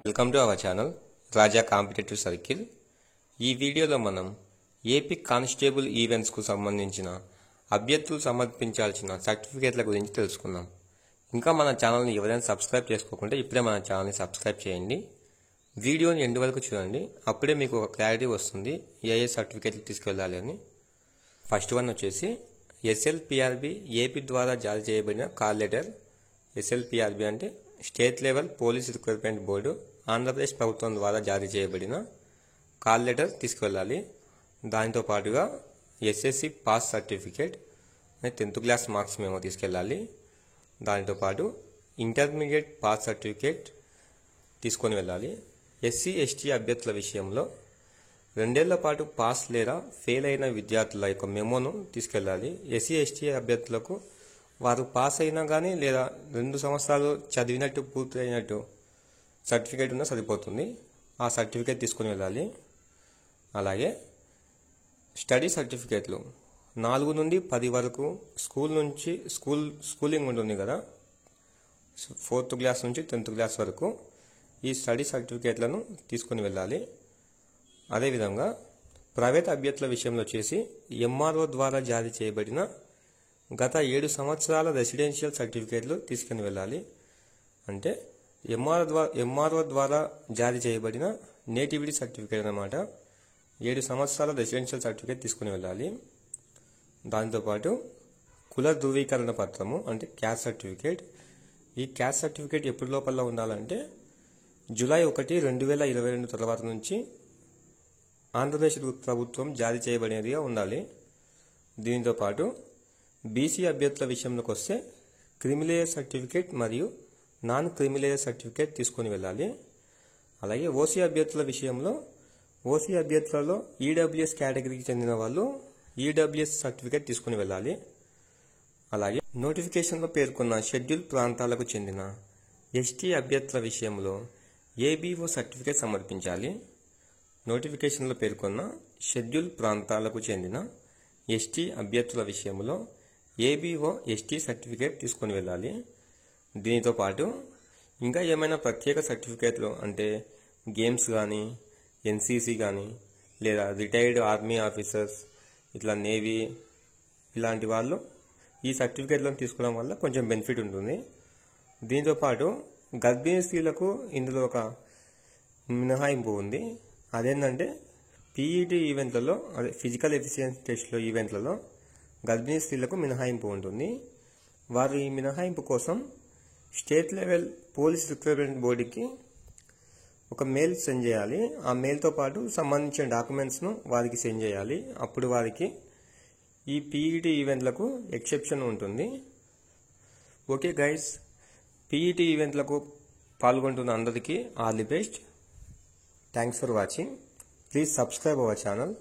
Welcome to our channel Raja competitive circle. ఈ వీడియోలో మనం ఏపీ కానిస్టేబుల్ ఈవెంట్స్కు సంబంధించిన అభ్యర్థులు సమర్పించాల్సిన సర్టిఫికేట్ల గురించి తెలుసుకుందాం. ఇంకా మన ఛానల్ని ఎవరైనా సబ్స్క్రైబ్ చేసుకోకుంటే ఇప్పుడే మన ఛానల్ని సబ్స్క్రైబ్ చేయండి. వీడియోని ఎండ్ వరకు చూడండి, అప్పుడే మీకు ఒక క్లారిటీ వస్తుంది ఏ సర్టిఫికేట్లు తీసుకెళ్ళాలి అని. ఫస్ట్ వన్ వచ్చేసి ఎస్ఎల్పిఆర్బి ఏపీ ద్వారా జారీ చేయబడిన కాల్ లెటర్. ఎస్ఎల్పిఆర్బి అంటే state level police recruitment board, Andhra Pradesh ప్రభుత్వం ద్వారా జారీ చేయబడిన కాల్ లెటర్ తీసుకువెళ్ళాలి. దానితో పాటుగా SSC pass certificate, 10th class marks మేము తీసుకెళ్ళాలి. దానితో పాటు ఇంటర్మీడియట్ పాస్ సర్టిఫికేట్ తీసుకొని వెళ్ళాలి. ఎస్సీ ఎస్టీ అభ్యర్థుల విషయంలో 2 ఏళ్ల పాటు పాస్ లేదా ఫెయిల్ అయిన విద్యార్థుల యొక్క మెమోను తీసుకెళ్ళాలి. ఎస్సీ ఎస్టీ అభ్యర్థులకు వారు పాస్ అయినా కానీ లేదా 2 సంవత్సరాలు చదివినట్టు పూర్తి అయినట్టు సర్టిఫికేట్ ఉన్నా సరిపోతుంది. ఆ సర్టిఫికేట్ తీసుకొని వెళ్ళాలి. అలాగే స్టడీ సర్టిఫికేట్లు 4 నుండి 10 వరకు స్కూల్ నుంచి స్కూలింగ్ ఉంటుంది కదా, 4th క్లాస్ నుంచి 10th క్లాస్ వరకు ఈ స్టడీ సర్టిఫికేట్లను తీసుకొని వెళ్ళాలి. అదేవిధంగా ప్రైవేట్ అభ్యర్థుల విషయంలో వచ్చేసి ఎంఆర్ఓ ద్వారా జారీ చేయబడిన గత 7 సంవత్సరాల రెసిడెన్షియల్ సర్టిఫికేట్లు తీసుకుని వెళ్ళాలి. అంటే ఎంఆర్ఓ ద్వారా జారీ చేయబడిన నేటివిటీ సర్టిఫికేట్ అన్నమాట. 7 సంవత్సరాల రెసిడెన్షియల్ సర్టిఫికేట్ తీసుకుని వెళ్ళాలి. దాంతోపాటు కుల ధృవీకరణ పత్రము అంటే క్యాస్ట్ సర్టిఫికేట్. ఈ క్యాస్ట్ సర్టిఫికేట్ ఎప్పటి లోపల ఉండాలంటే జూలై 1, 2022 తర్వాత నుంచి ఆంధ్రప్రదేశ్ ప్రభుత్వం జారీ చేయబడినదిగా ఉండాలి. దీంతో పాటు బీసీ అభ్యర్థుల విషయంలోకి వస్తే క్రిమిలేయర్ సర్టిఫికేట్ మరియు నాన్ క్రిమిలేయర్ సర్టిఫికేట్ తీసుకొని వెళ్ళాలి. అలాగే ఓసీ అభ్యర్థుల విషయంలో ఓసీ అభ్యర్థులలో ఈడబ్ల్యూఎస్ కేటగిరీకి చెందిన వాళ్ళు ఈడబ్ల్యూఎస్ సర్టిఫికేట్ తీసుకొని వెళ్ళాలి. అలాగే నోటిఫికేషన్లో పేర్కొన్న షెడ్యూల్ ప్రాంతాలకు చెందిన ఎస్టీ అభ్యర్థుల విషయంలో ఏబీఓ సర్టిఫికేట్ సమర్పించాలి. నోటిఫికేషన్లో పేర్కొన్న షెడ్యూల్ ప్రాంతాలకు చెందిన ఎస్టీ అభ్యర్థుల విషయంలో ఏబీఓ ఎస్టీ సర్టిఫికేట్ తీసుకొని వెళ్ళాలి. దీనితో పాటు ఇంకా ఏమైనా ప్రత్యేక సర్టిఫికేట్లు అంటే గేమ్స్ కానీ, ఎన్సీసీ కానీ, లేదా రిటైర్డ్ ఆర్మీ ఆఫీసర్స్, ఇట్లా నేవీ, ఇలాంటి వాళ్ళు ఈ సర్టిఫికేట్లను తీసుకోవడం వల్ల కొంచెం బెనిఫిట్ ఉంటుంది. దీంతో పాటు గర్భిణీ స్త్రీలకు ఇందులో ఒక మినహాయింపు ఉంది. అదేంటంటే పీఈటీ ఈవెంట్లలో, అదే ఫిజికల్ ఎఫిషియన్సీ టెస్ట్లో ఈవెంట్లలో గర్భిణీ స్త్రీలకు మినహాయింపు ఉంటుంది. వారు ఈ మినహాయింపు కోసం స్టేట్ లెవెల్ పోలీస్ రిక్రూట్మెంట్ బోర్డుకి ఒక మెయిల్ సెండ్ చేయాలి. ఆ మెయిల్తో పాటు సంబంధించిన డాక్యుమెంట్స్ను వారికి సెండ్ చేయాలి. అప్పుడు వారికి ఈ పీఈటీ ఈవెంట్లకు ఎక్సెప్షన్ ఉంటుంది. ఓకే గైస్, పీఈటీ ఈవెంట్లకు పాల్గొంటున్న అందరికీ all the best. Thanks for watching. Please subscribe our channel.